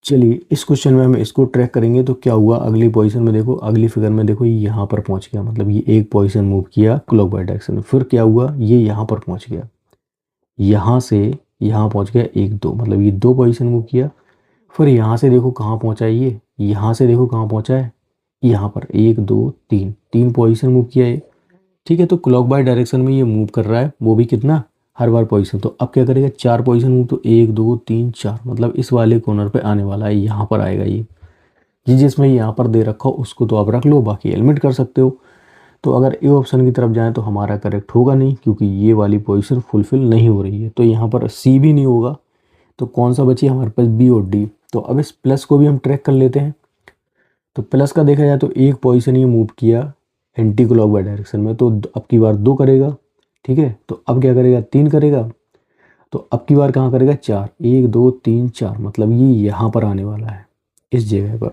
चलिए इस क्वेश्चन में हम इसको ट्रैक करेंगे तो क्या हुआ, अगली पोजीशन में देखो, अगली फिगर में देखो, ये यहाँ पर पहुँच गया, मतलब ये एक पोजीशन मूव किया क्लॉकवाइज डायरेक्शन में, फिर क्या हुआ, ये यहाँ पर पहुँच गया, यहाँ से यहाँ पहुँच गया एक दो, मतलब ये दो पोजीशन मूव किया। फिर यहाँ से देखो कहाँ पहुँचा है, ये यहाँ से देखो कहाँ पहुँचा है, यहाँ पर एक दो तीन, तीन पोजीशन मूव किया है। ठीक है, तो क्लॉकवाइज डायरेक्शन में ये मूव कर रहा है, वो भी कितना, हर बार पोजीशन। तो अब क्या करेगा, चार पोजीशन मूव, तो एक दो तीन चार, मतलब इस वाले कॉर्नर पे आने वाला है, यहाँ पर आएगा ये। जिसमें यहाँ पर दे रखा हो उसको तो आप रख लो, बाकी एलिमिनेट कर सकते हो। तो अगर ए ऑप्शन की तरफ जाएं तो हमारा करेक्ट होगा नहीं, क्योंकि ये वाली पोजीशन फुलफिल नहीं हो रही है। तो यहाँ पर सी भी नहीं होगा, तो कौन सा बची हमारे पास, बी और डी। तो अब इस प्लस को भी हम ट्रैक कर लेते हैं। तो प्लस का देखा जाए तो एक पोजीशन ये मूव किया एंटी क्लॉकवाइज डायरेक्शन में, तो अब की बार दो करेगा। ठीक है, तो अब क्या करेगा, तीन करेगा। तो अब की बार कहाँ करेगा, चार, एक दो तीन चार, मतलब ये यहाँ पर आने वाला है इस जगह पर।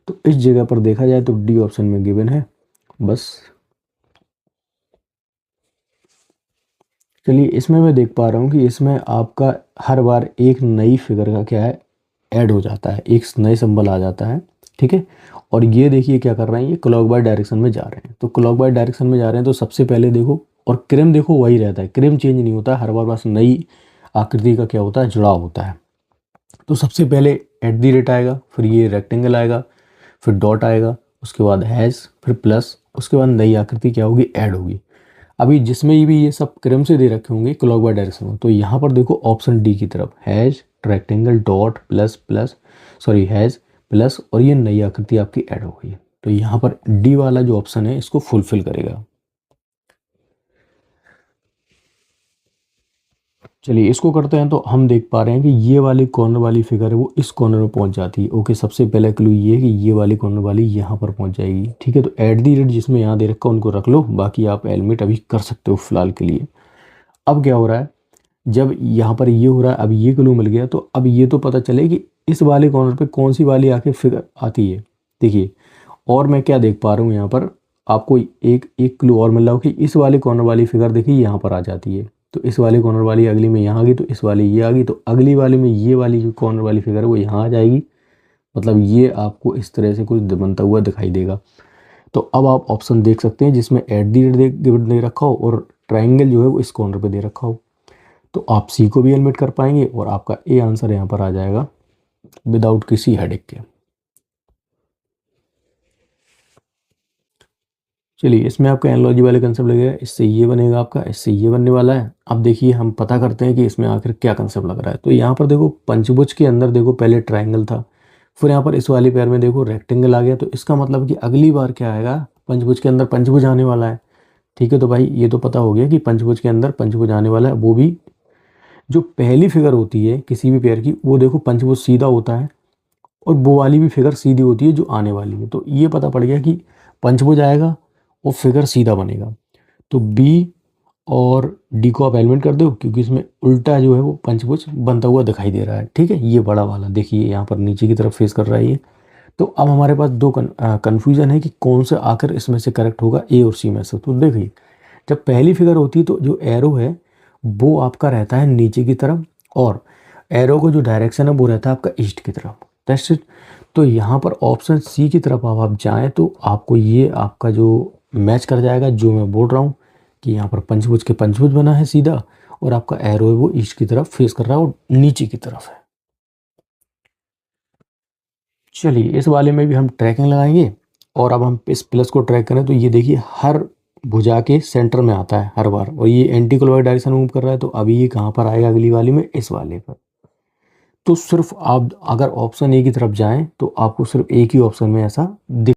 तो इस जगह पर देखा जाए तो डी ऑप्शन में गिवन है बस। चलिए इसमें मैं देख पा रहा हूँ कि इसमें आपका हर बार एक नई फिगर का क्या है, ऐड हो जाता है, एक नए सिंबल आ जाता है। ठीक है, और ये देखिए क्या कर रहे हैं, ये क्लॉकवाइज डायरेक्शन में जा रहे हैं। तो क्लॉकवाइज डायरेक्शन में जा रहे हैं तो सबसे पहले देखो, और क्रम देखो वही रहता है, क्रम चेंज नहीं होता, हर बार बस नई आकृति का क्या होता है, जुड़ाव होता है। तो सबसे पहले एट दी रेट आएगा, फिर ये रेक्टेंगल आएगा, फिर डॉट आएगा, उसके बाद हैज़, फिर प्लस, उसके बाद नई आकृति क्या होगी, ऐड होगी। अभी जिसमें भी ये सब क्रम से दे रखे होंगे क्लॉकवाइज डायरेक्शन में, तो यहाँ पर देखो ऑप्शन डी की तरफ, has, rectangle, dot, plus plus, sorry has plus, और ये नई आकृति आपकी ऐड हो गई। तो यहाँ पर डी वाला जो ऑप्शन है इसको फुलफिल करेगा। चलिए इसको करते हैं। तो हम देख पा रहे हैं कि ये वाली कॉर्नर वाली फिगर है वो इस कॉर्नर में पहुंच जाती है। ओके, सबसे पहला क्लू ये है कि ये वाली कॉर्नर वाली यहाँ पर पहुंच जाएगी। ठीक है, तो एट दी रेट जिसमें यहाँ दे रखा उनको रख लो, बाकी आप एलिमिनेट अभी कर सकते हो फिलहाल के लिए। अब क्या हो रहा है, जब यहाँ पर ये हो रहा है, अब ये क्लू मिल गया, तो अब ये तो पता चले कि इस वाले कॉर्नर पे कौन सी वाली आके फिगर आती है। देखिए, और मैं क्या देख पा रहा हूँ यहाँ पर, आपको एक एक क्लू और मिल रहा हो कि इस वाले कॉर्नर वाली फिगर देखिए यहाँ पर आ जाती है। तो इस वाले कॉर्नर वाली अगली में यहाँ आ गई, तो इस वाली ये आ गई, तो अगली वाली में ये वाली जो कॉर्नर वाली फिगर है वो यहाँ आ जाएगी। मतलब ये आपको इस तरह से कुछ बनता हुआ दिखाई देगा। तो अब आप ऑप्शन देख सकते हैं जिसमें एट दी रेट दे रखा हो और ट्राइंगल जो है वो इस कॉर्नर पे दे रखा हो। तो आप सी को भी एलिमिनेट कर पाएंगे और आपका ए आंसर यहाँ पर आ जाएगा विदाउट किसी हेडेक के। चलिए इसमें आपका एनालॉजी वाले कंसेप्ट लगेगा, इससे ये बनेगा आपका, इससे ये बनने वाला है। अब देखिए हम पता करते हैं कि इसमें आखिर क्या कंसेप्ट लग रहा है। तो यहाँ पर देखो पंचभुज के अंदर देखो पहले ट्राइंगल था, फिर यहाँ पर इस वाले पैर में देखो रेक्टेंगल आ गया। तो इसका मतलब कि अगली बार क्या आएगा, पंचभुज के अंदर पंचभुज आने वाला है। ठीक है, तो भाई ये तो पता हो गया कि पंचभुज के अंदर पंचभुज आने वाला है। वो भी जो पहली फिगर होती है किसी भी पेयर की, वो देखो पंचभुज सीधा होता है, और वो वाली भी फिगर सीधी होती है जो आने वाली है। तो ये पता पड़ गया कि पंचभुज आएगा और फिगर सीधा बनेगा। तो बी और डी को आप एलिमिनेट कर दो, क्योंकि इसमें उल्टा जो है वो पंचभुज बनता हुआ दिखाई दे रहा है। ठीक है, ये बड़ा वाला देखिए यहाँ पर नीचे की तरफ फेस कर रहा है ये। तो अब हमारे पास दो कन्फ्यूजन है कि कौन सा आकर इसमें से करेक्ट होगा, ए और सी में से। तो देखिए जब पहली फिगर होती है तो जो एरो है वो आपका रहता है नीचे की तरफ, और एरो को जो डायरेक्शन है वो रहता है आपका ईस्ट की तरफ। That's it. तो यहाँ पर ऑप्शन सी की तरफ आप जाएँ तो आपको ये आपका जो मैच कर जाएगा, जो मैं बोल रहा हूँ कि यहाँ पर पंचभुज के पंचभुज बना है सीधा, और आपका एरो है वो ईस्ट की तरफ फेस कर रहा है और नीचे की तरफ है। चलिए इस वाले में भी हम ट्रैकिंग लगाएंगे, और अब हम इस प्लस को ट्रैक करें तो ये देखिए हर भुजा के सेंटर में आता है हर बार, और ये एंटी क्लॉकवाइज डायरेक्शन में मूव कर रहा है। तो अभी ये कहाँ पर आएगा, अगली वाली में, इस वाले पर। तो सिर्फ आप अगर ऑप्शन ए की तरफ जाएं तो आपको सिर्फ एक ही ऑप्शन में ऐसा दिख